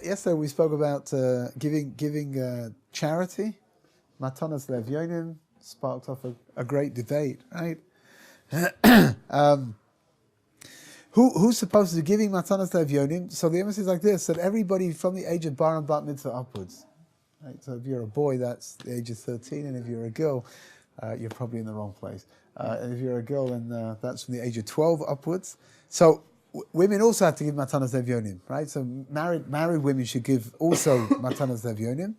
yesterday we spoke about giving charity. Matanas Levyonim sparked off a great debate, right? Who's supposed to be giving Matanas Levyonim? So the emphasis is like this, that everybody from the age of bar and bat mitzvah upwards. Right? So if you're a boy, that's the age of 13, and if you're a girl, you're probably in the wrong place. And if you're a girl, then that's from the age of 12 upwards. So women also have to give Matanas Levyonim, right? So married women should give also Matanas Levyonim.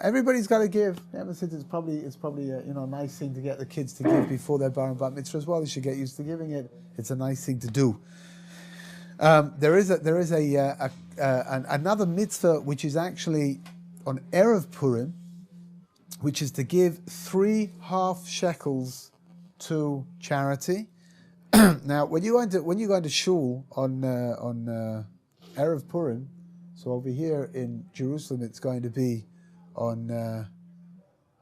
Everybody's got to give. It's probably a nice thing to get the kids to give before their bar and bat mitzvah as well. They should get used to giving it. It's a nice thing to do. There is another mitzvah which is actually on Erev Purim, which is to give 3 half shekels to charity. Now, when you go into shul on Erev Purim, so over here in Jerusalem, it's going to be on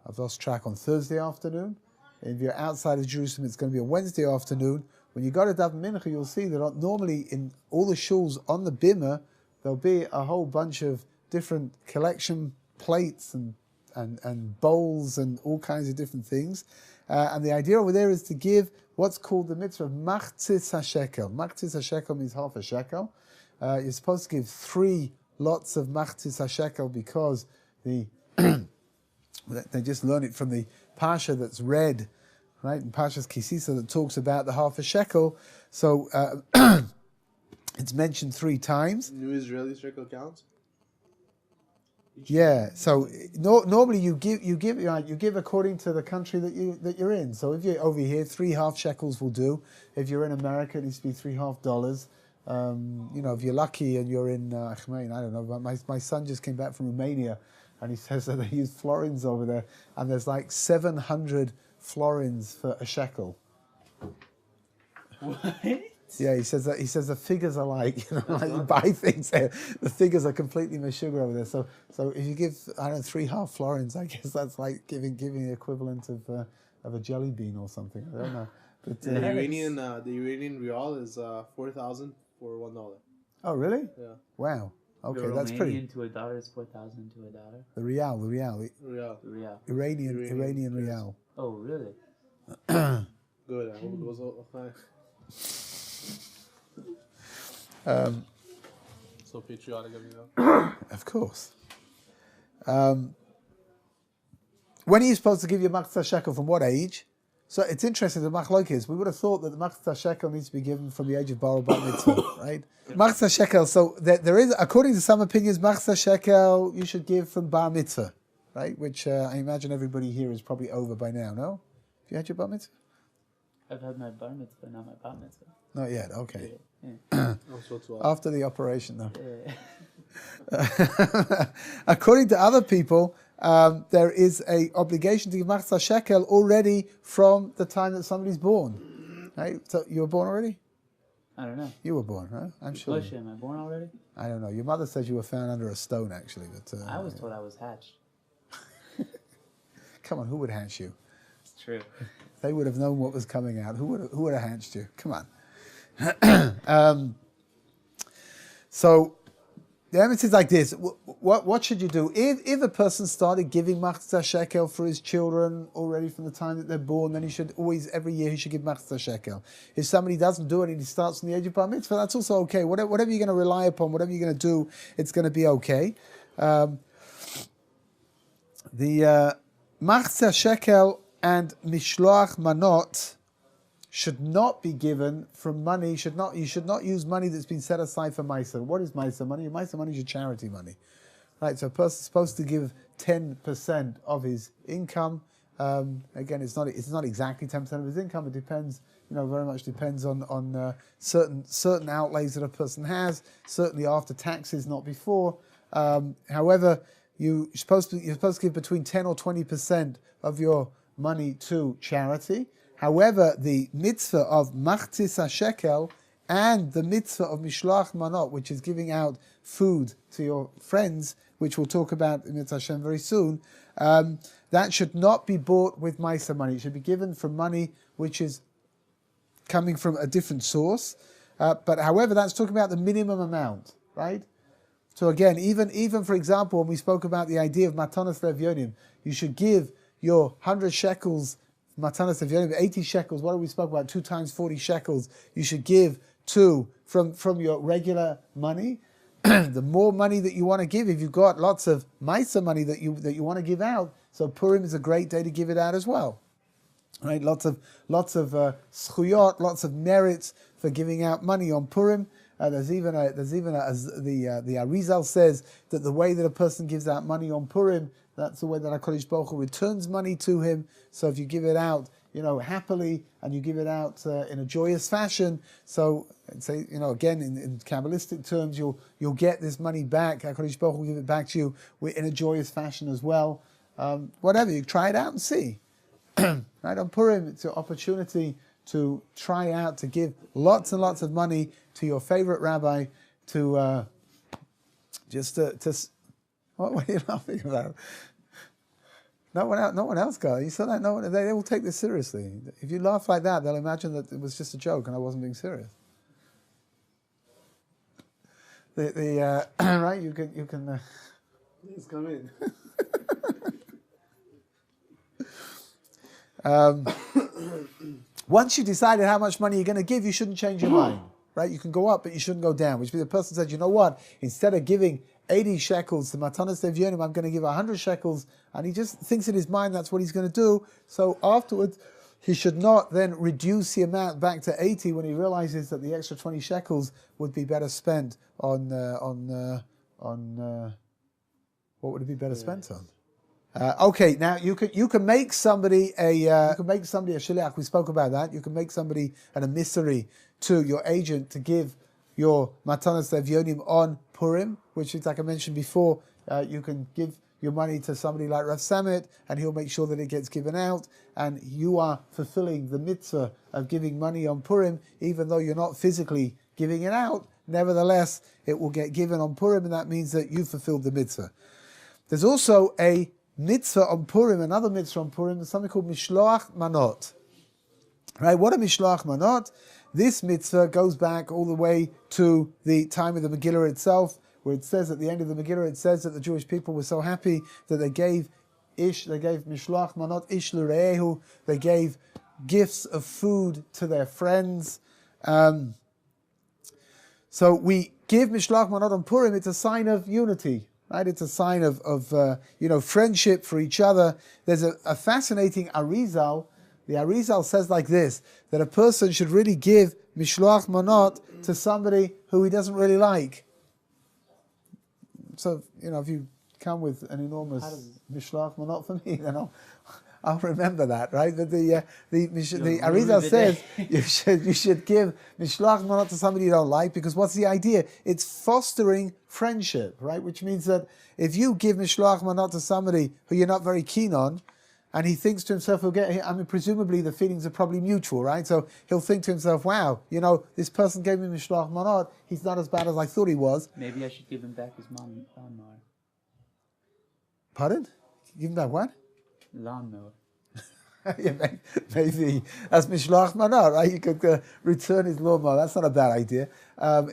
I've lost track, on Thursday afternoon. If you're outside of Jerusalem, it's going to be on Wednesday afternoon. When you go to Daven Mincha, you'll see that normally in all the shuls on the bimah, there'll be a whole bunch of different collection plates and bowls and all kinds of different things. And the idea over there is to give what's called the mitzvah of machtzis hashekel. Machtzis hashekel means half a shekel. You're supposed to give 3 lots of machtzis hashekel because they just learn it from the parsha that's read, right? In Parshas Kisisa that talks about the half a shekel. So it's mentioned 3 times. New Israeli shekel counts. Yeah, so normally you give according to the country that you're in. So if you're over here, 3 half shekels will do. If you're in America, it needs to be $3.50. If you're lucky and you're in, I don't know. But my son just came back from Romania, and he says that they use florins over there, and there's like 700 florins for a shekel. What? Yeah, he says the figures are like, like you buy things there, the figures are completely meshuggah over there. So if you give, 3 half florins, I guess that's like giving the equivalent of a jelly bean or something. I don't know. But, the Iranian rial is 4,000 for $1. Oh really? Yeah. Wow. Okay, the that's pretty. Romanian to $1 is 4,000 to $1. The rial. Real. Iranian rial. Oh really? Good. I hope it goes high. So patriotic of you. Of course. When are you supposed to give your machzah shekel? From what age? So it's interesting, the machlok is, we would have thought that the machzah shekel needs to be given from the age of bar or bat mitzvah, right? Machzah shekel, so there is, according to some opinions, machzah shekel you should give from bar mitzvah, right? Which I imagine everybody here is probably over by now, no? Have you had your bar mitzvah? I've had my bar mitzvah, not my bat mitzvah. Not yet, okay. Yeah. After the operation, though. Yeah. According to other people, there is a obligation to give machzah shekel already from the time that somebody's born. Right? So you were born already? I don't know. You were born, right? I'm sure. Am I born already? I don't know. Your mother says you were found under a stone, actually. But I was told I was hatched. Come on, who would hatch you? It's true. They would have known what was coming out. Who would have hatched you? Come on. So the emphasis is like this. What should you do? If a person started giving machzah shekel for his children already from the time that they're born, then he should always, every year, he should give machzah shekel. If somebody doesn't do it and he starts from the age of bar mitzvah, that's also okay. Whatever you're going to rely upon, whatever you're going to do, it's going to be okay. The machzah shekel and mishloach manot should not be given from money. You should not use money that's been set aside for Maisa. What is Maisa money? Maisa money is your charity money, right? So a person's supposed to give 10% of his income. Again, it's not exactly 10% of his income. It depends, very much depends on certain outlays that a person has. Certainly after taxes, not before. However, you're supposed to give between 10 or 20% of your money to charity. However, the mitzvah of machzis hashekel and the mitzvah of mishloach manot, which is giving out food to your friends, which we'll talk about in Mitzvah Hashem very soon, that should not be bought with Maisa money. It should be given from money which is coming from a different source. But however, that's talking about the minimum amount, right? So again, even for example, when we spoke about the idea of matanas levyonim, you should give your 100 shekels, matanas levyonim, 80 shekels, what did we spoke about, 2 times 40 shekels, you should give from your regular money. The more money that you want to give, if you've got lots of Maisa money that you want to give out, so Purim is a great day to give it out as well. Right, lots of schuyot, lots of merits for giving out money on Purim. The Arizal says that the way that a person gives out money on Purim, that's the way that HaKadosh Baruch Hu returns money to him. So if you give it out, happily, and you give it out in a joyous fashion, so say, again in Kabbalistic terms, you'll get this money back. HaKadosh Baruch Hu will give it back to you in a joyous fashion as well. Whatever, you try it out and see. Right, on Purim, it's your opportunity to try out to give lots and lots of money to your favorite rabbi, to what are you laughing about? No one else got it. You said that they will take this seriously. If you laugh like that, they'll imagine that it was just a joke and I wasn't being serious. Right, you can. Please come in. Once you've decided how much money you're going to give, you shouldn't change your mind, right? You can go up, but you shouldn't go down. Which means the person said, you know what? Instead of giving 80 shekels to Matanas Levyonim, I'm going to give 100 shekels, and he just thinks in his mind that's what he's going to do. So afterwards, he should not then reduce the amount back to 80 when he realizes that the extra 20 shekels would be better spent on what would it be better spent on? Okay, now you can make somebody a shiliach. We spoke about that. You can make somebody an emissary to your agent to give your matanas levyonim on Purim, which is like I mentioned before. You can give your money to somebody like Rav Samet, and he'll make sure that it gets given out. And you are fulfilling the mitzvah of giving money on Purim, even though you're not physically giving it out. Nevertheless, it will get given on Purim, and that means that you fulfilled the mitzvah. There's also a mitzvah on Purim, another mitzvah on Purim, is something called Mishloach Manot. Right? What a Mishloach Manot? This mitzvah goes back all the way to the time of the Megillah itself, where it says at the end of the Megillah, it says that the Jewish people were so happy that they gave Mishloach Manot Ish L'Re'ehu, they gave gifts of food to their friends. So we give Mishloach Manot on Purim, it's a sign of unity. Right, it's a sign of friendship for each other. There's a fascinating Arizal. The Arizal says like this, that a person should really give Mishloach Manot to somebody who he doesn't really like. So, if you come with an enormous Mishloach Manot for me, then I'll remember that, right? That the Arizal says you should give Mishloach Manot to somebody you don't like, because what's the idea? It's fostering friendship, right? Which means that if you give Mishloach Manot to somebody who you're not very keen on, and he thinks to himself, presumably the feelings are probably mutual, right? So he'll think to himself, wow, this person gave me Mishloach Manot, he's not as bad as I thought he was. Maybe I should give him back his lawnmower. Pardon? Give him back what? Lawnmower. Yeah, maybe that's Mishloach Manot, right? You could return his lawnmower. That's not a bad idea.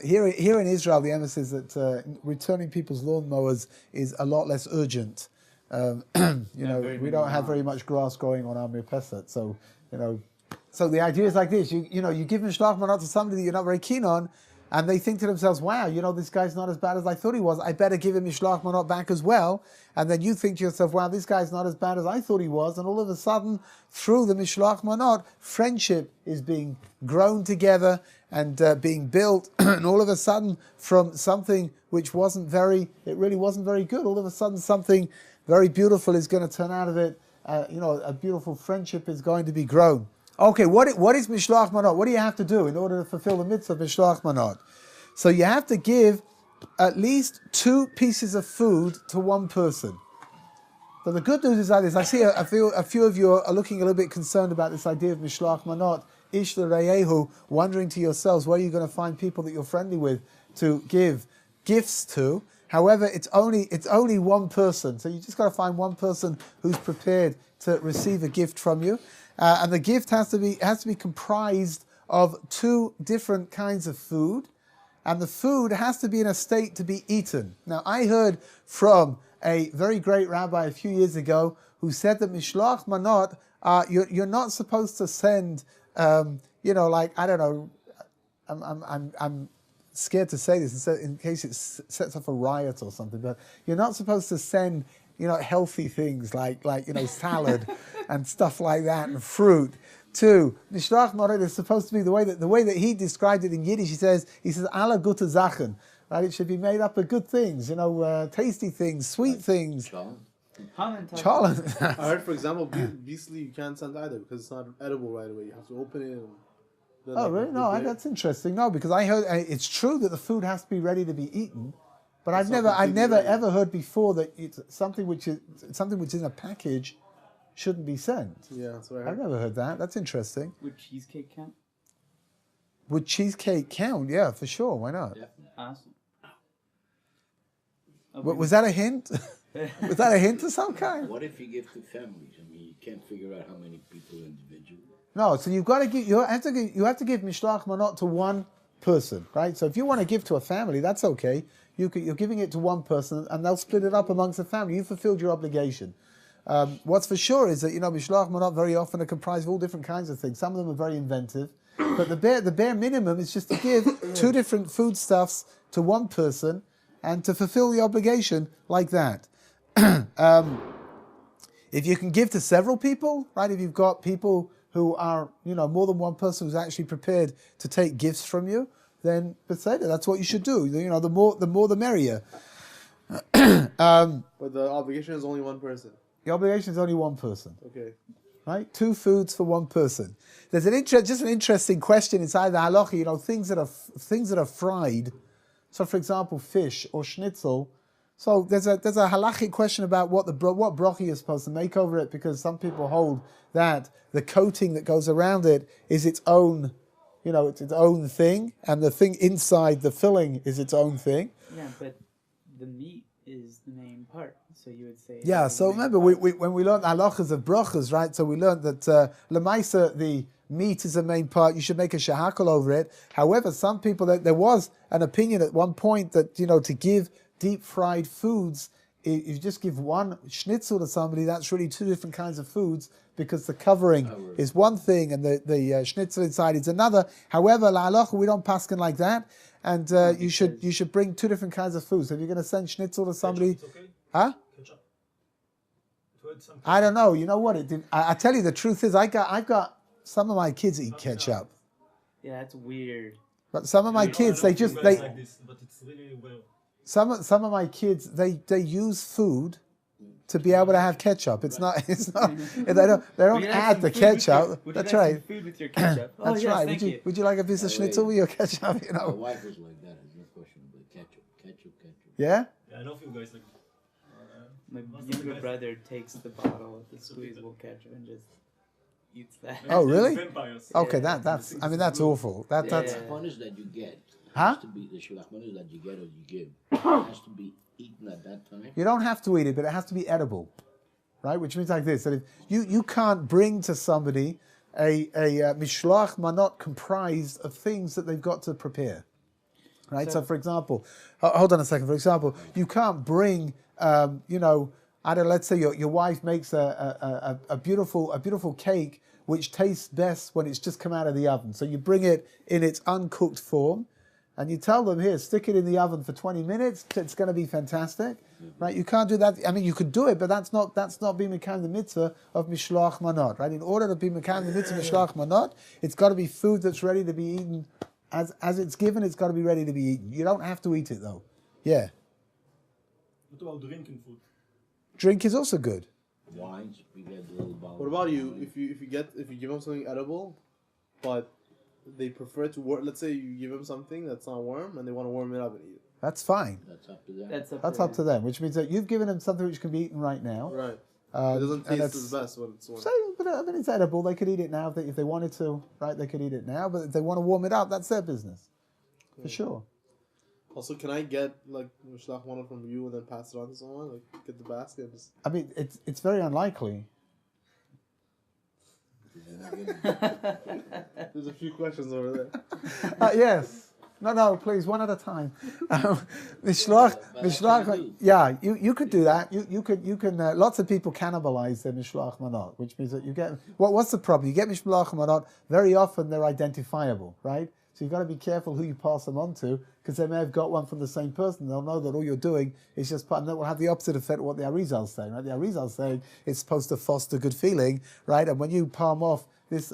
Here in Israel, the emphasis is that returning people's lawnmowers is a lot less urgent. We don't have very much grass growing on our mirpesat, so So the idea is like this: you give Mishloach Manot to somebody that you're not very keen on, and they think to themselves, wow, this guy's not as bad as I thought he was. I better give him Mishloach Manot back as well. And then you think to yourself, wow, this guy's not as bad as I thought he was. And all of a sudden, through the Mishloach Manot, friendship is being grown together and being built. And all of a sudden, from something which really wasn't very good, all of a sudden something very beautiful is going to turn out of it. A beautiful friendship is going to be grown. Okay, what is Mishloach Manot? What do you have to do in order to fulfill the mitzvah of Mishloach Manot? So you have to give at least 2 pieces of food to one person. So the good news is like this. I see a few of you are looking a little bit concerned about this idea of Mishloach Manot, Ish L'Re'ehu, wondering to yourselves where you're going to find people that you're friendly with to give gifts to. However, it's only one person. So you just got to find one person who's prepared to receive a gift from you. And the gift has to be comprised of 2 different kinds of food. and the food has to be in a state to be eaten. Now, I heard from a very great rabbi a few years ago who said that mishloach manot, you're not supposed to send, like, I don't know, I'm scared to say this in case it sets off a riot or something, but you're not supposed to send, healthy things like salad and stuff like that and fruit. Too, mishloach manot is supposed to be the way that he described it in Yiddish. He says alle gute Sachen, right? It should be made up of good things, tasty things, sweet things. Cholent. I heard, for example, beastly you can't send either because it's not edible right away. You have to open it. And then really? No, that's interesting. No, because I heard it's true that the food has to be ready to be eaten, but I've never ever heard before that it's something which is in a package shouldn't be sent. Yeah, that's what I heard. I've never heard that. That's interesting. Would cheesecake count? Would cheesecake count? Yeah, for sure. Why not? Yeah. Awesome. Was that a hint? Was that a hint of some kind? What if you give to families? I mean, you can't figure out how many people individually. No, so you've got to give. You have to give mishloach manot to one person, right? So if you want to give to a family, that's okay. You're giving it to one person, and they'll split it up amongst the family. You fulfilled your obligation. What's for sure is that mishloach manot very often are comprised of all different kinds of things. Some of them are very inventive, but the bare minimum is just to give two different foodstuffs to one person, and to fulfill the obligation like that. If you can give to several people, right? If you've got people who are, more than one person who's actually prepared to take gifts from you, then that's what you should do. The more the merrier. But the obligation is only one person. The obligation is only one person. Okay. Right? 2 foods for one person. There's an interesting question inside the halacha. Things that are fried. So, for example, fish or schnitzel. So there's a halachic question about what bracha you're supposed to make over it, because some people hold that the coating that goes around it is its own, it's its own thing, and the thing inside the filling is its own thing. Yeah, but the meat is the main part, so you would say. Yeah. So remember, when we learned halachas of brachas, right? So we learned that lemaisa, the meat is the main part. You should make a shahakal over it. However, some people, there was an opinion at one point that to give deep fried foods, if you just give one schnitzel to somebody, that's really 2 different kinds of foods, because the covering is one thing and the schnitzel inside is another. However, la halacha, we don't paskin like that, and you should bring 2 different kinds of foods. So if you're going to send schnitzel to somebody, Ketchup, okay? huh? Ketchup. I don't know. You know what? I tell you the truth is, I've got some of my kids eat ketchup. Yeah, that's weird. But some of my kids, like this, but it's really well. Some of my kids, they use food to be able to have ketchup. It's not. They don't add the ketchup. That's right. Food with your ketchup. Oh, That's yes, right. Thank you. Would you like a piece of schnitzel with your ketchup? My wife was like that. There's no question. But ketchup. Yeah. Yeah, I know a few guys like. My younger brother takes the bottle with the squeezable ketchup and just eats that. Oh, really? Vampires. Okay, that's. I mean, that's awful. That's. The punish that you get Huh? has to be the shulachmanis that you get or you give has to be eaten at that time. You don't have to eat it, but it has to be edible, right? Which means like this: that if you can't bring to somebody a mishloach manot comprised of things that they've got to prepare, right? So for example, hold on a second. For example, you can't bring, let's say your wife makes a beautiful cake which tastes best when it's just come out of the oven. So you bring it in its uncooked form, and you tell them, here, stick it in the oven for 20 minutes. It's going to be fantastic, right? You can't do that. I mean, you could do it, but that's not being mekayem the mitzvah of mishloach manot, right? In order to be mekayem the mitzvah of mishloach manot, it's got to be food that's ready to be eaten as it's given. It's got to be ready to be eaten. You don't have to eat it though. Yeah. What about drinking food? Drink is also good. Wines, we get the little bottle. What about you? If you give them something edible, but they prefer to warm. Let's say you give them something that's not warm, and they want to warm it up and eat it. That's fine. That's up to them. That's up to them. Which means that you've given them something which can be eaten right now. Right. It doesn't taste as best when it's warm. So, but I mean, it's edible. They could eat it now if they wanted to, right? They could eat it now. But if they want to warm it up, that's their business, for sure. Also, can I get like mishloach manot from you and then pass it on to someone? Like get the basket. And just... I mean, it's very unlikely. There's a few questions over there. Yes. No, please, one at a time. But that's what you do. Yeah, you could do that. You can. Lots of people cannibalize their mishloach manot, which means that you get. What's the problem? You get mishloach manot. Very often they're identifiable, right? So you've got to be careful who you pass them on to, because they may have got one from the same person. They'll know that all you're doing is just, and that will have the opposite effect of what the Arizal's saying, right? The Arizal's saying it's supposed to foster good feeling, right? And when you palm off this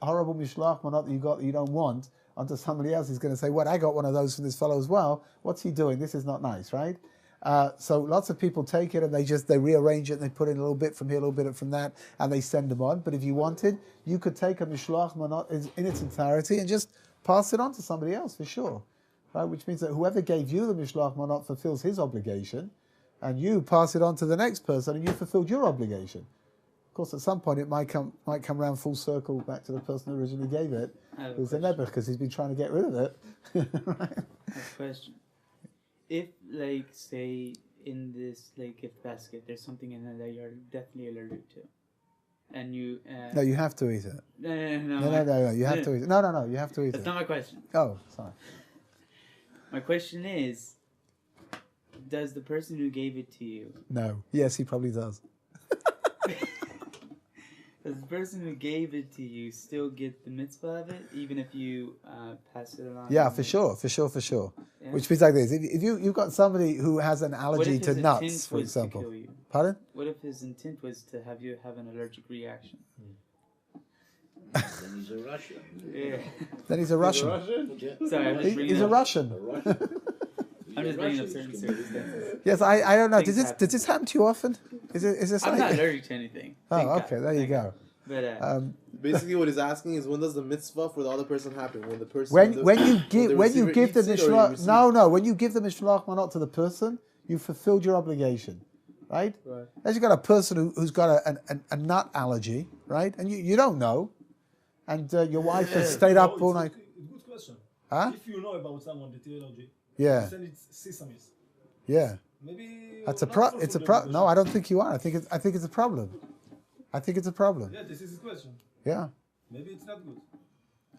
horrible mishloach manot that you got that you don't want onto somebody else, he's going to say, "What? I got one of those from this fellow as well. What's he doing? This is not nice, right?" So lots of people take it and they rearrange it and they put in a little bit from here, a little bit from that, and they send them on. But if you wanted, you could take a mishloach manot in its entirety and just pass it on to somebody else for sure, right? Which means that whoever gave you the mishloach manot fulfills his obligation, and you pass it on to the next person, and you fulfilled your obligation. Of course, at some point it might come around full circle back to the person who originally gave it, who's a nebuch, because he's been trying to get rid of it. Right? Next question. If, like, say, in this like gift basket, there's something in there that you're definitely allergic to, and you No, you have to eat it. no, No, you have to eat it. No, you have to eat that's it. not my question. Oh, sorry. My question is, does the person who gave it to you, No. Yes, he probably does. does the person who gave it to you still get the mitzvah of it, even if you pass it along? Yeah, for sure. Yeah? Which means like this: if you've got somebody who has an What allergy if to his nuts, intent for was example. to kill you? Pardon? What if his intent was to have you have an allergic reaction? Then he's a Russian. Yeah. Then he's a Russian. Sorry, I'm just bringing He's a up- Russian. I'm just bringing up certain circumstances. Yes, I don't know. Things Does this happen to you often? Is this I'm like? not allergic to anything. Thank Oh, God. okay. There you Thank go. God. But Basically, what he's asking is, when does the mitzvah for the other person happen? When the person When you receiver give the eats it or you mishloach, receive no, when you give the mishloach manot to the person, you fulfilled your obligation, right? Right. As you got a person who's got a nut allergy, right? And you don't know, and your wife has stayed up all night. Good question. Huh? If you know about someone with allergy, Yeah, you send it sesame. yeah. Maybe That's not It's a fulfill the problem. No, obligation. I don't think you are. I think it's a problem. I think it's a problem. Yeah, this is the question. Yeah. Maybe it's not good.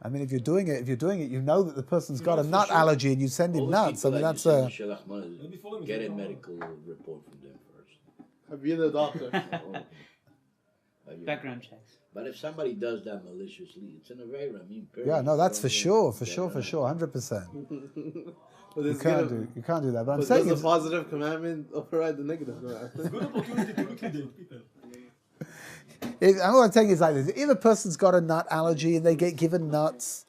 I mean, if you're doing it, you know that the person's You got know a for nut sure. allergy, and you send him nuts. I mean, that's Maybe for him get it's a not medical report from them first. Have you the doctor? background checks. But if somebody does that maliciously, it's an affair. I mean, period. yeah. No, that's for sure, Get 100%. But You it's can't good. you can't do that. But I'm But saying does the it's, positive commandment override the negative commandment? Good opportunity to liquidate people. I'm going to tell you is like this: if a person's got a nut allergy and they get given nuts,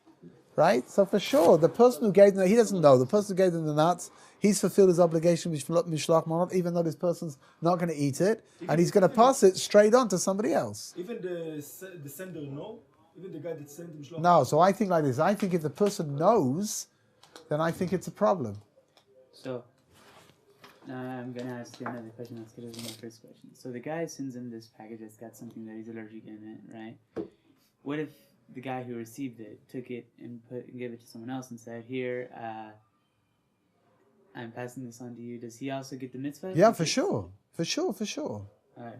right? So for sure, the person who gave them, he doesn't know. The person who gave them the nuts, he's fulfilled his obligation with mishloach manot, even though this person's not going to eat it, and he's going to pass it straight on to somebody else. Even the sender know. Even the guy that sent him shloch. No, so I think like this: I think if the person knows, then I think it's a problem. So, I'm going to ask you another question that's good as my first question. So the guy sends him this package that's got something that he's allergic in it, right? What if the guy who received it took it and gave it to someone else and said, "Here, I'm passing this on to you." Does he also get the mitzvah? Yeah, for Because- sure. All right.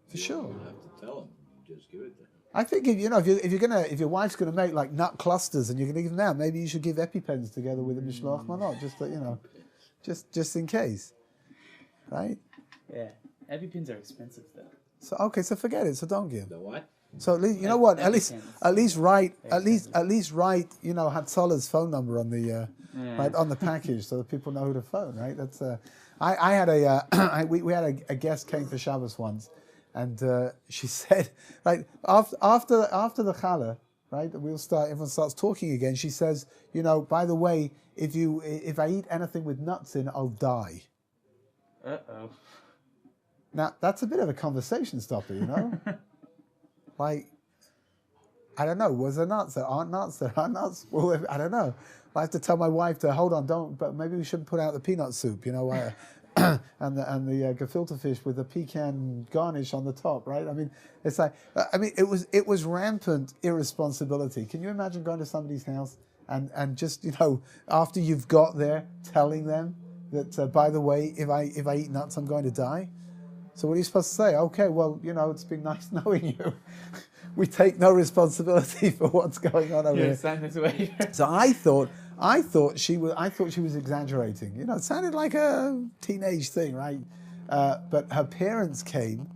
For sure. You have to tell them. You just give it to them. I think if your wife's gonna make like nut clusters and you're gonna give them out, maybe you should give EpiPens together with the mishloach manot, just that, just in case, right? Yeah. EpiPens are expensive though. So okay, so forget it. So don't give. The what? So at least, you know what? At least write Hatzolah's phone number on the right on the package so that people know who to phone. Right? That's I had we had a guest came for Shabbos once, and she said, right after the challah, right, everyone starts talking again. She says, by the way, if I eat anything with nuts in, I'll die. Uh-oh. Now that's a bit of a conversation stopper, Like, I don't know. Was there nuts? There aren't nuts. There are nuts. Well, I don't know. I have to tell my wife to hold on. Don't. But maybe we shouldn't put out the peanut soup. And the gefilte fish with the pecan garnish on the top. Right. I mean, it's like. It was rampant irresponsibility. Can you imagine going to somebody's house and just after you've got there telling them that by the way, if I eat nuts, I'm going to die. So what are you supposed to say? Okay, well, it's been nice knowing you. We take no responsibility for what's going on over You're here. sign this waiver. So I thought I thought she was exaggerating. You know, it sounded like a teenage thing, right? But her parents came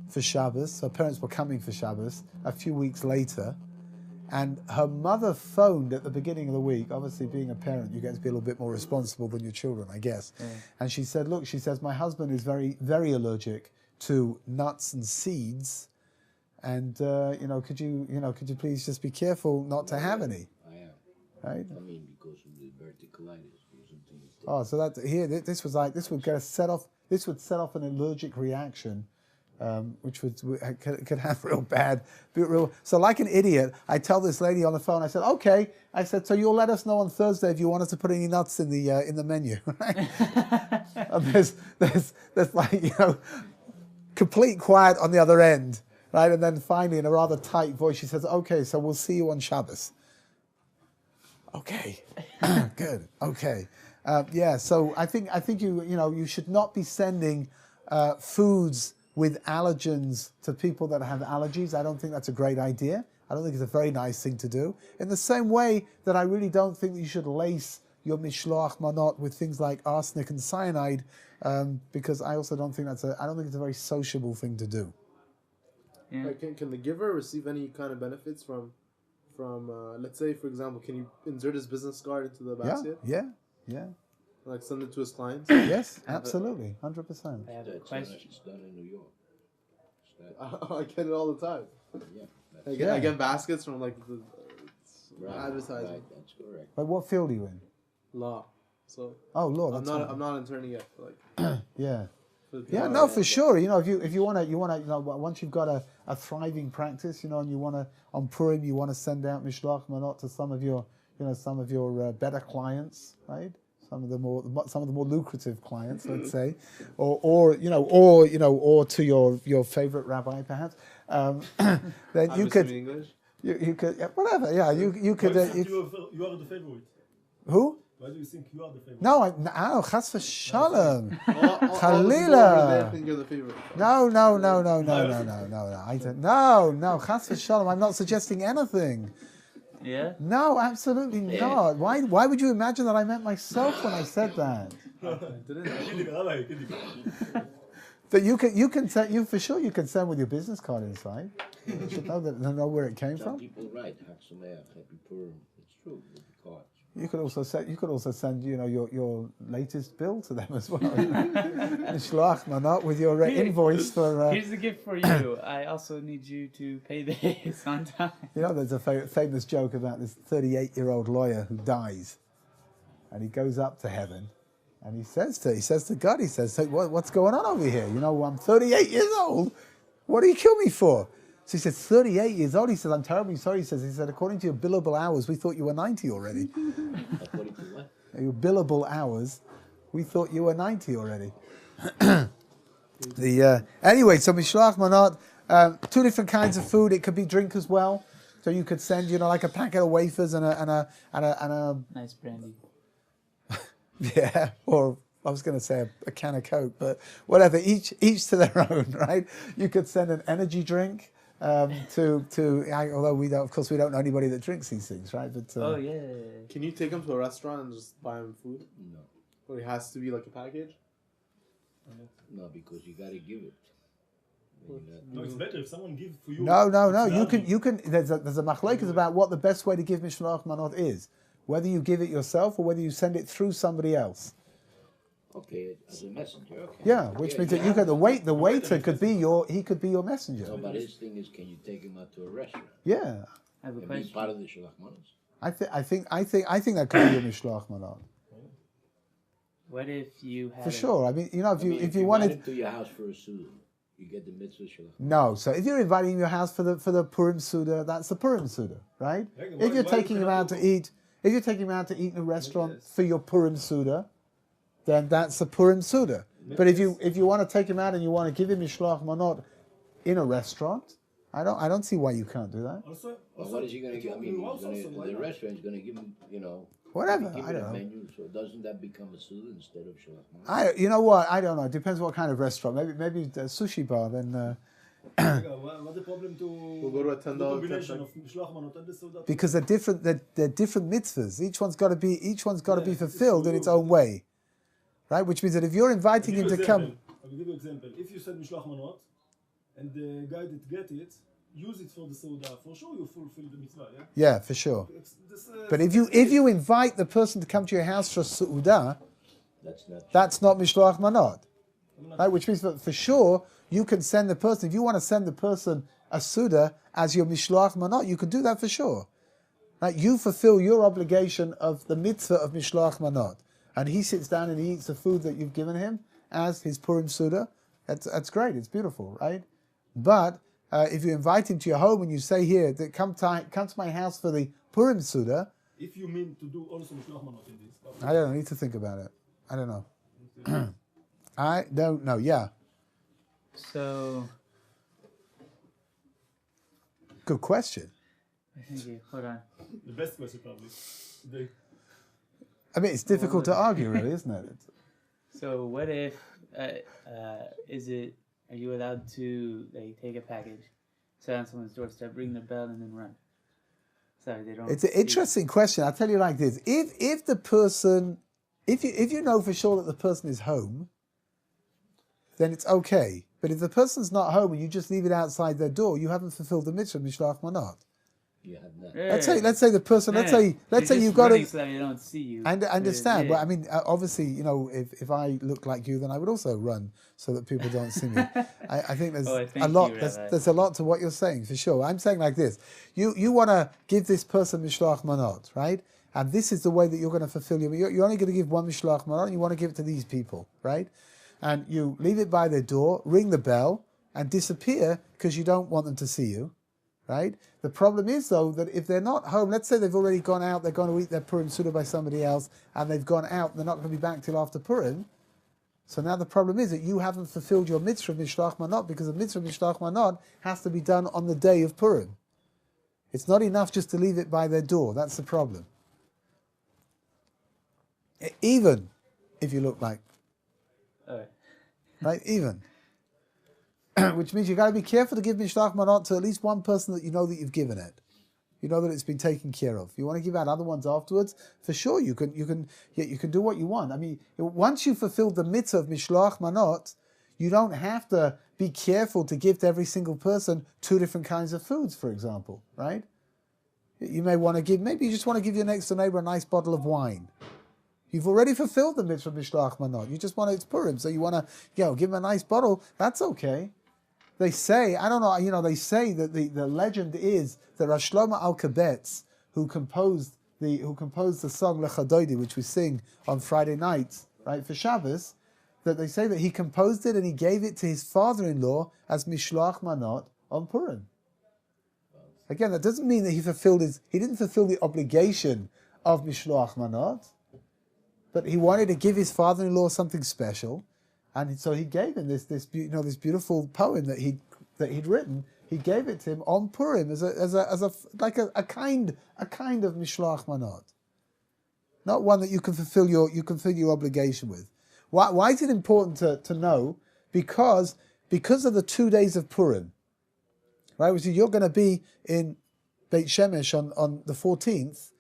for Shabbos. Her parents were coming for Shabbos a few weeks later. And her mother phoned at the beginning of the week. Obviously, being a parent, you get to be a little bit more responsible than your children, I guess. Yeah. And she said, look, she says, my husband is very, very allergic to nuts and seeds. And, could you please just be careful not to have any? I am. Right? I mean, because of the verticalitis or something. Oh, so that here, this would set off an allergic reaction. Which could have real. So like an idiot, I tell this lady on the phone. I said, okay. I said, so you'll let us know on Thursday if you want us to put any nuts in the menu, right? And there's like complete quiet on the other end, right? And then finally, in a rather tight voice, she says, okay, so we'll see you on Shabbos. Okay, good. Okay, yeah. So I think you should not be sending foods with allergens to people that have allergies. I don't think that's a great idea. I don't think it's a very nice thing to do. In the same way that I really don't think that you should lace your mishloach manot with things like arsenic and cyanide, because I also don't think it's a very sociable thing to do. Yeah. Can the giver receive any kind of benefits from let's say, for example, can you insert his business card into the basket? Yeah. Like send it to his clients? Yes, absolutely, 100%. I have a question. It's done in New York. I get it all the time. Yeah. I get baskets from like the advertising. Right, that's correct. But what field are you in? Law. So Law. I'm not an attorney yet. Like yeah. Yeah, no, for sure. If you want to, once you've got a thriving practice, and you want to on Purim, you want to send out mishloach manot to some of your better clients, right? Some of the more lucrative clients, let's say, or to your favorite rabbi, perhaps. Then you could. English. You could, whatever. Yeah, you could. You are the favorite. Who? Why do you think you are the favorite? No, chas v'shalom. Chalila. Think you're the favorite. No. I don't. No, chas v'shalom. I'm not suggesting anything. Yeah? No, absolutely not. Why would you imagine that I meant myself when I said that? That you can send, you for sure you can send with your business card inside. You should know where it came Some from. people write Chag Sameach, Happy Purim. It's true with the cards. You could also send your latest bill to them as well. Shlach manot with your invoice for. Here's the gift for you. I also need you to pay this on time. There's a famous joke about this 38-year-old lawyer who dies, and he goes up to heaven, and he says to God, he says, hey, what's going on over here? I'm 38 years old. What do you kill me for? So he says, 38 years old. He says, I'm terribly sorry. He said, according to your billable hours, we thought you were 90 already. According to what? Your billable hours, we thought you were 90 already. Anyway, so mishloach manot, two different kinds of food. It could be drink as well. So you could send, like a packet of wafers and a nice brandy. Yeah, or I was going to say a can of Coke, but whatever. Each to their own, right? You could send an energy drink. Although we don't know anybody that drinks these things, right? But can you take him to a restaurant and just buy him food? No. Or it has to be like a package? No, because you got to give it. No, it's better if someone gives for you. No. You can. There's a machlokes about what the best way to give mishloach manot is. Whether you give it yourself or whether you send it through somebody else. Okay, as a messenger. Okay. Yeah, which means that you could the waiter could be your messenger. No, but his thing is, can you take him out to a restaurant? Yeah. I have a And question. be part of the shalach manos? I think that could be a mishloach manot. What if you had For sure. I mean, if you invite wanted him to your house for a suda, you get the mitzvah shalach. No, so if you're inviting him to your house for the Purim Suda, that's the Purim Suda, right? If you're taking him out to eat in a restaurant for your Purim Suda, then that's the Purim Suda. But if you want to take him out and you want to give him mishloach manot in a restaurant, I don't see why you can't do that. Also, Well, what is he going to give? I mean, the restaurant's going to give him, Whatever, give I it don't a know. menu. So doesn't that become a suda instead of shalach manos? You know what? I don't know. It depends what kind of restaurant. Maybe the sushi bar. Then What's the problem to We'll go to a $10 combination of Mishloach Manot and the Seudah? Because they're different. They're different mitzvahs. Each one's got to be fulfilled in its own way, right? Which means that if you're inviting him to come, I will give you an example. If you said Mishloach Manot, and the guy that get it, use it for the Seudah, for sure you fulfill the mitzvah, yeah? yeah, for sure. But if you invite the person to come to your house for Seudah, that's not Mishloach Manot, right? Which means that for sure you can send the person. If you want to send the person a Seudah as your Mishloach Manot, you can do that for sure. Right? You fulfill your obligation of the mitzvah of Mishloach Manot, and he sits down and he eats the food that you've given him as his Purim Seudah. That's great. It's beautiful, right? But if you invite him to your home and you say here that come to my house for the Purim Seudah, if you mean to do also Mishloach Manot in this, I don't know. I need to think about it. I don't know. I don't know. Yeah. So, Good question. thank you. Hold on. the best question probably. Today. I mean, it's difficult to argue, really, isn't it? So, what if are you allowed to take a package, sit on someone's doorstep, ring the bell, and then run? Sorry, they don't. It's an interesting question. I'll tell you like this: if the person, if you know for sure that the person is home, then it's okay. But if the person's not home and you just leave it outside their door, you haven't fulfilled the mitzvah Mishloach Manot. You have that. Yeah. Let's say the person. Let's say you've got to. So that they don't see you. I understand, Yeah. but I mean, obviously, if I look like you, then I would also run so that people don't see me. I think there's a lot. There's a lot to what you're saying for sure. I'm saying like this: you want to give this person Mishloach Manot, right? And this is the way that you're going to fulfill you're only going to give one Mishloach Manot, and you want to give it to these people, right? And you leave it by their door, ring the bell, and disappear because you don't want them to see you. Right? The problem is, though, that if they're not home, let's say they've already gone out, they're going to eat their Purim Seudah by somebody else, and they've gone out, and they're not going to be back till after Purim. So now the problem is that you haven't fulfilled your mitzvah of Mishloach Manot, because the mitzvah of Mishloach Manot has to be done on the day of Purim. It's not enough just to leave it by their door. That's the problem. Even if you look like, right? Even. Which means you've got to be careful to give Mishloach Manot to at least one person that you know that you've given it. You know that it's been taken care of. You want to give out other ones afterwards, for sure you can do what you want. I mean, once you fulfilled the mitzvah of Mishloach Manot, you don't have to be careful to give to every single person 2 different kinds of foods, for example, right? You may want to give, maybe you just want to give your next door neighbor a nice bottle of wine. You've already fulfilled the mitzvah of Mishloach Manot. You just want it's Purim, so you want to, give him a nice bottle. That's okay. They say, I don't know, they say that the legend is that Rosh Shlomo Alkabetz, who composed the song Lechadoidi, which we sing on Friday nights, right, for Shabbos, that they say that he composed it and he gave it to his father-in-law as Mishloach Manot on Purim. Again, that doesn't mean that he didn't fulfill the obligation of Mishloach Manot, but he wanted to give his father-in-law something special. And so he gave him this beautiful poem that he'd written. He gave it to him on Purim as a kind of Mishloach Manot, not one that you can fulfill your obligation with. Why is it important to know? Because of the 2 days of Purim, right? Which is you're going to be in Beit Shemesh on the 14th,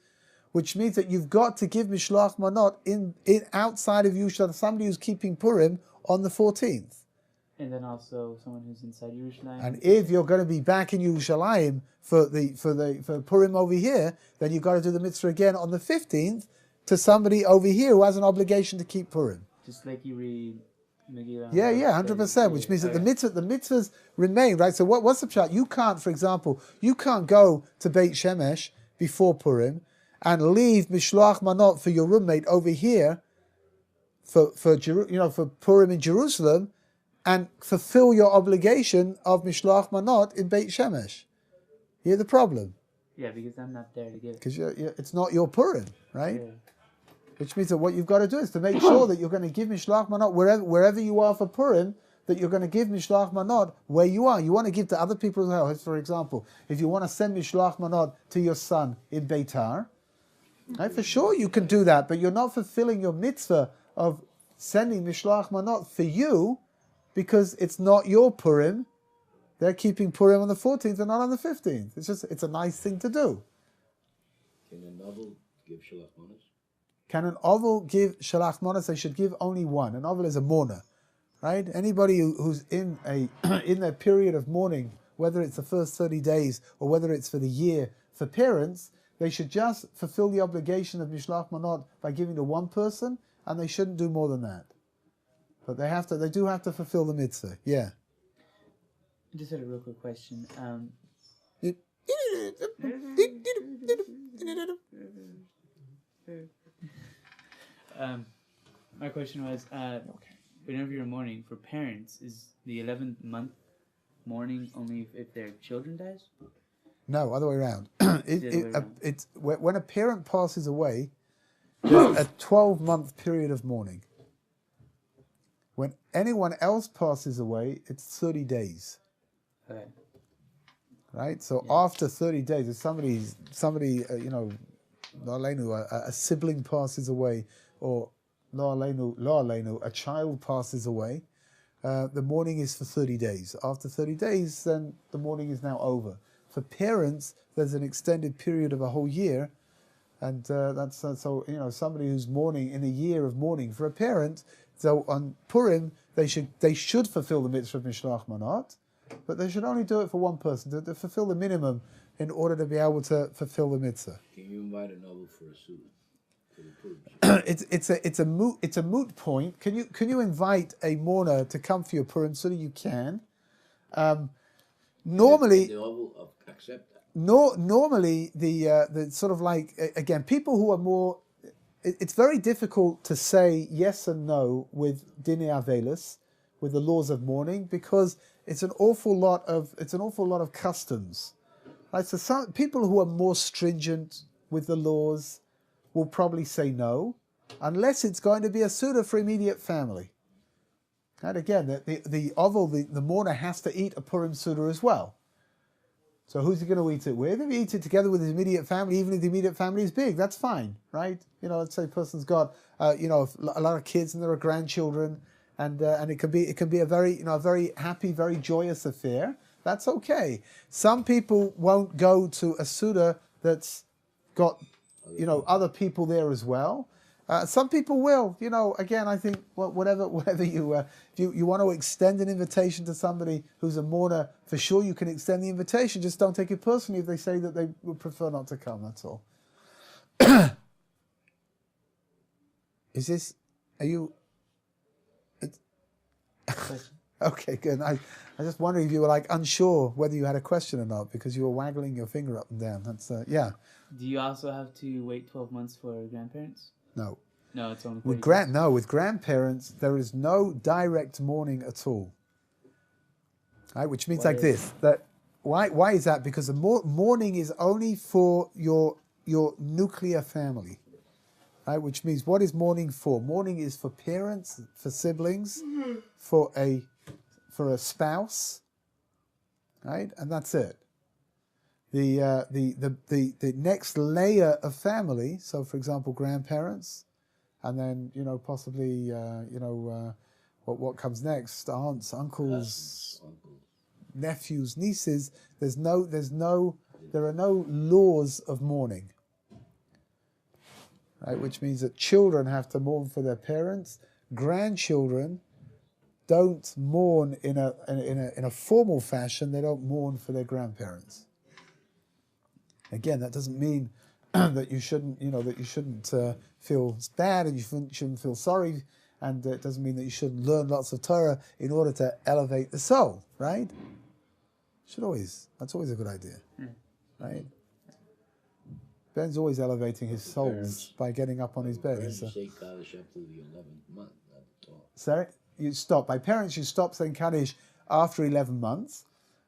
which means that you've got to give Mishloach Manot in outside of Yerushalayim, somebody who's keeping Purim on the 14th. And then also someone who's inside Yerushalayim. And if you're going to be back in Yerushalayim for Purim over here, then you've got to do the mitzvah again on the 15th to somebody over here who has an obligation to keep Purim. Just like you read Megillah. Yeah, 100%. Which means that the mitzvahs remain, right? So what's the pshat? You can't, for example, go to Beit Shemesh before Purim and leave Mishloach Manot for your roommate over here for Purim in Jerusalem, and fulfill your obligation of Mishloach Manot in Beit Shemesh. You hear the problem? Yeah, because I'm not there to give it. Because it's not your Purim, right? Yeah. Which means that what you've got to do is to make sure that you're going to give Mishloach Manot wherever you are for Purim, that you're going to give Mishloach Manot where you are. You want to give to other people as well. For example, if you want to send Mishloach Manot to your son in Beitar, right, for sure you can do that, but you're not fulfilling your mitzvah of sending Mishloach Manot for you, because it's not your Purim, They're keeping Purim on the 14th and not on the 15th. It's a nice thing to do. Can a novel give shalach manos? Can an oval give shalach manos? They should give only one. An oval is a mourner, right? Anybody who's in in their period of mourning, whether it's the first 30 days or whether it's for the year, for parents, they should just fulfill the obligation of Mishlach Manot by giving to one person, and they shouldn't do more than that. But they do have to fulfill the mitzvah. Yeah. I just had a real quick question. My question was, whenever you're mourning, for parents, is the 11th month mourning only if their children dies? No, other way around. It's when a parent passes away, there's a 12-month period of mourning. When anyone else passes away, it's 30 days. Okay. Right? So after 30 days, if somebody a sibling passes away, or lo aleinu, a child passes away, the mourning is for 30 days. After 30 days, then the mourning is now over. For parents, there's an extended period of a whole year, and that's so somebody who's mourning in a year of mourning for a parent. So on Purim, they should fulfill the mitzvah of Mishlach Manot, but they should only do it for one person to fulfill the minimum in order to be able to fulfill the mitzvah. Can you invite a novel for a suit? For the Purim? It's a moot point. Can you invite a mourner to come for your Purim Suda? You can. Normally, the novel accept that. Normally the sort of like, again, people who are more. It's very difficult to say yes and no with Dinei Avelis, with the laws of mourning, because it's an awful lot of customs. Right? So some people who are more stringent with the laws will probably say no, unless it's going to be a suda for immediate family. And again, the mourner has to eat a Purim suda as well. So who's he going to eat it with? If he eats it together with his immediate family, even if the immediate family is big, that's fine, right? Let's say a person's got a lot of kids and there are grandchildren, and it can be a very happy, very joyous affair. That's okay. Some people won't go to a suda that's got other people there as well. Some people will. Again, I think whatever you if you want to extend an invitation to somebody who's a mourner, for sure you can extend the invitation. Just don't take it personally if they say that they would prefer not to come. That's all. Are you? Okay, good. I was just wondering if you were like unsure whether you had a question or not, because you were waggling your finger up and down. That's yeah. Do you also have to wait 12 months for grandparents? No. No, it's only with grandparents there is no direct mourning at all. Right, which means like this. That why is that? Because the mourning is only for your nuclear family. Right, which means, what is mourning for? Mourning is for parents, for siblings, for a spouse, right? And that's it. The next layer of family, so for example grandparents, and then possibly what comes next, aunts, uncles, nephews, nieces. There are no laws of mourning. Right, which means that children have to mourn for their parents. Grandchildren don't mourn in a formal fashion. They don't mourn for their grandparents. Again, that doesn't mean that you shouldn't feel bad and you shouldn't feel sorry, and it doesn't mean that you shouldn't learn lots of Torah in order to elevate the soul. Right? That's always a good idea. Right? Ben's always elevating his souls by getting up on his bed. Parents say Kaddish up to the 11th month. That's all. Sorry? You stop. By parents, you stop saying Kaddish after 11 months,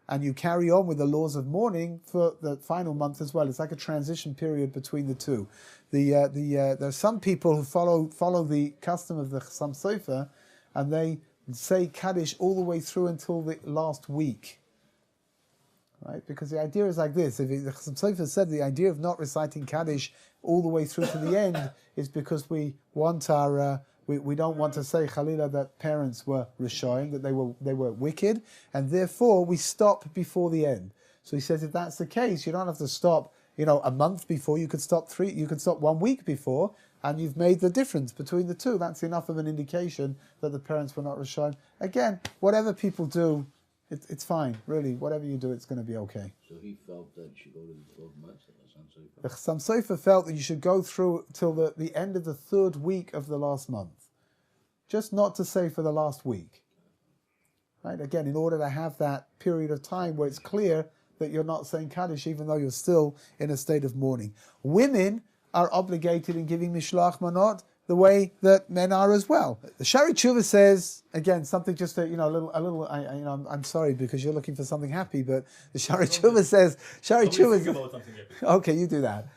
and you carry on with the laws of mourning for the final month as well. It's like a transition period between the two. There are some people who follow the custom of the Chassam Sofer, and they say Kaddish all the way through until the last week. Right, because the idea is like this. If the Chassam Sofer said the idea of not reciting Kaddish all the way through to the end is because we want our We don't want to say Khalila that parents were Rishoyim, that they were wicked, and therefore we stop before the end. So he says if that's the case, you don't have to stop, a month before. You could stop 1 week before, and you've made the difference between the two. That's enough of an indication that the parents were not Rishoyim. Again, whatever people do, it's fine, really. Whatever you do, it's going to be okay. So he felt that you should go to the 12 months. The Chassam Sofer felt that you should go through till the end of the 3rd week of the last month. Just not to say for the last week. Right? Again, in order to have that period of time where it's clear that you're not saying Kaddish even though you're still in a state of mourning. Women are obligated in giving Mishloach Manot the way that men are as well. The Shari Tshuva says, again, something just I'm sorry because you're looking for something happy, but the Shari Tshuva says, okay, you do that.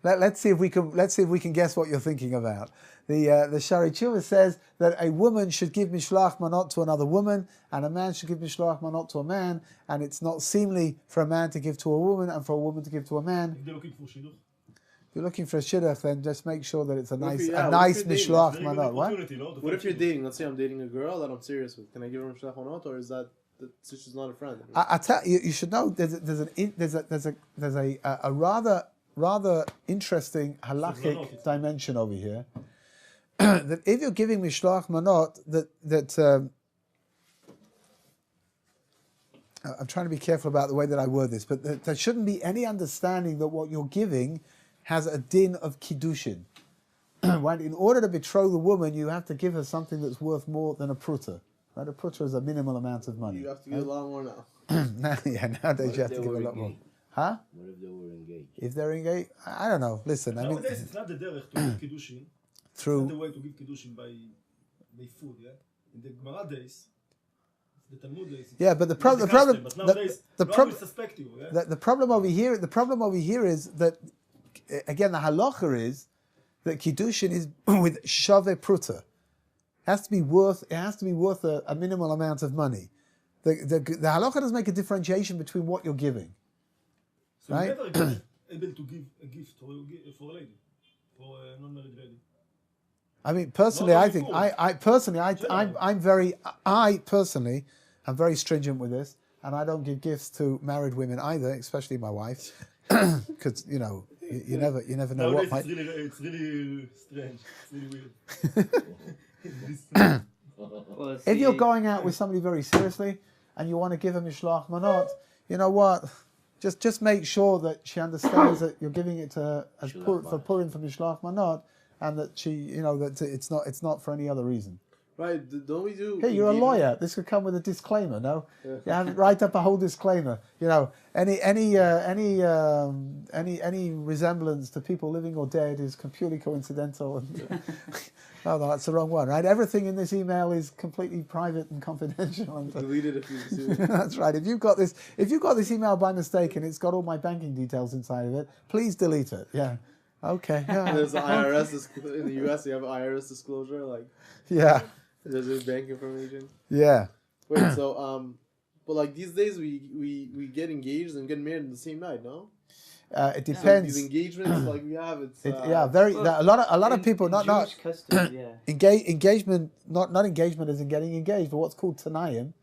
Let's see if we can guess what you're thinking about. The Shari Tshuva says that a woman should give Mishloach Manot to another woman, and a man should give Mishloach Manot to a man, and it's not seemly for a man to give to a woman and for a woman to give to a man. If they're looking for shidduch. If you're looking for a shidduch, then just make sure that it's a nice you're Mishloach dating? Manot. What? What if you're dating? Let's say I'm dating a girl that I'm serious with. Can I give her Mishloach Manot, or is that she's not a friend? I tell you should know there's a rather interesting halachic dimension over here. That if you're giving Mishloach Manot, I'm trying to be careful about the way that I word this, but there shouldn't be any understanding that what you're giving has a din of kiddushin. Right? In order to betroth a woman, you have to give her something that's worth more than a pruta. Right? A pruta is a minimal amount of money. You have to give a lot more now. Nowadays you have to give a lot more. Huh? What if they were engaged? If they're engaged, I don't know. Listen, Nowadays it's not the derech to give kiddushin. Through It's not the way to give kiddushin by food. Yeah. In the Gemara days, the Talmud days. Yeah, but the problem suspect you. Yeah? the problem over here is that again the halacha is that kiddushin is with shave pruta. It has to be worth a minimal amount of money. The halacha doesn't make a differentiation between what you're giving. So right? you're never able to give a gift for a lady, for a non-married lady. I mean, personally, I think I'm very stringent with this, and I don't give gifts to married women either, especially my wife, because you never know what might. It's really strange. It's really weird. If you're going out with somebody very seriously and you want to give a Mishloach Manot, you know what? Just make sure that she understands that you're giving it to her as for Purim for Mishloach Manot, and that she, that it's not for any other reason. Right? Don't we do? Hey, you're a lawyer. This could come with a disclaimer, no? Yeah. You have to write up a whole disclaimer. Any resemblance to people living or dead is purely coincidental. And no, that's the wrong one, right? Everything in this email is completely private and confidential. And delete it if you see. That's right. If you've got this email by mistake and it's got all my banking details inside of it, please delete it. Yeah. Okay. Yeah. There's the IRS in the US. You have IRS disclosure, like. Yeah. There's a bank information. Yeah. Wait. So but like these days we get engaged and get married in the same night, no? It depends. These engagements like we have, a lot of people not custom, yeah. engagement not engagement as in getting engaged, but what's called tanayim,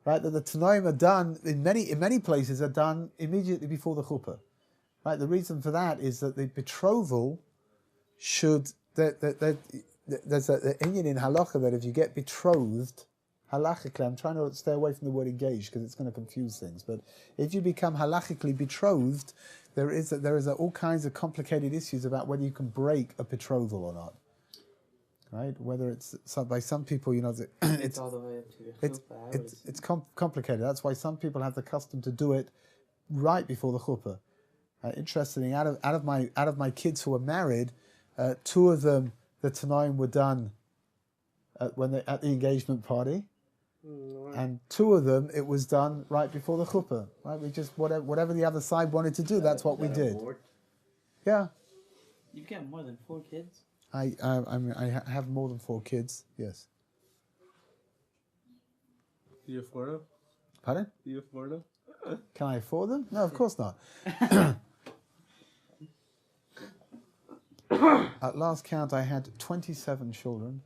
right? That the tanayim are done in many places are done immediately before the chuppah, right? The reason for that is that the betrothal should there's an Indian in halacha that if you get betrothed, halachically, I'm trying to stay away from the word engaged because it's going to confuse things. But if you become halachically betrothed, there is all kinds of complicated issues about whether you can break a betrothal or not. Right? Whether it's by some people, it's all the way up to the it's complicated. That's why some people have the custom to do it right before the chuppah. Interestingly, out of my kids who were married, 2 of them, the Tanaim were done at the engagement party, and 2 of them it was done right before the chuppah. Right, we just whatever the other side wanted to do, that's what we did. Yeah. You've got more than 4 kids. I have more than 4 kids. Yes. Do you afford them? Pardon? Do you afford them? Can I afford them? No, of course not. At last count, I had 27 children.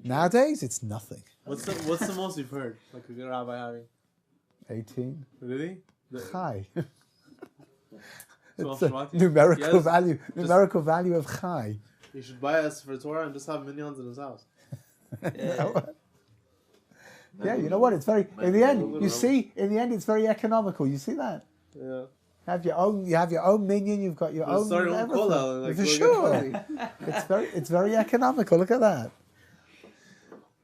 Nowadays, it's nothing. What's the most you've heard? Like a good rabbi having? 18. Really? Chai. So It's a Shmati? numerical Yes, value. Numerical value of chai. He should buy us for Torah and just have minions in his house. Yeah, you know what? It's very. In the end, you see. In the end, it's very economical. You see that? Yeah. You have your own minion. You've got your own. Start your own everything. cola, like, For we'll get sure. money. It's very economical. Look at that.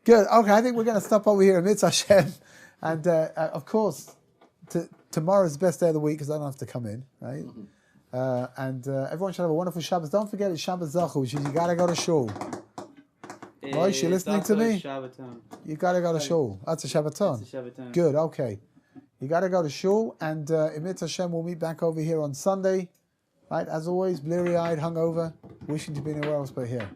Good. Okay, I think we're going to stop over here in Mitzvah Hashem, and of course, tomorrow's the best day of the week because I don't have to come in, right? And everyone should have a wonderful Shabbos. Don't forget it's Shabbos Zachu, which is you got to go to shul. Royce, you listening to me? Shabbaton. You got to go to shul. That's a Shabbaton. It's a Shabbaton. Good. Okay. You got to go to shul, and in Mitzvah Hashem we'll meet back over here on Sunday, right? As always, bleary-eyed, hungover, wishing to be anywhere else but here.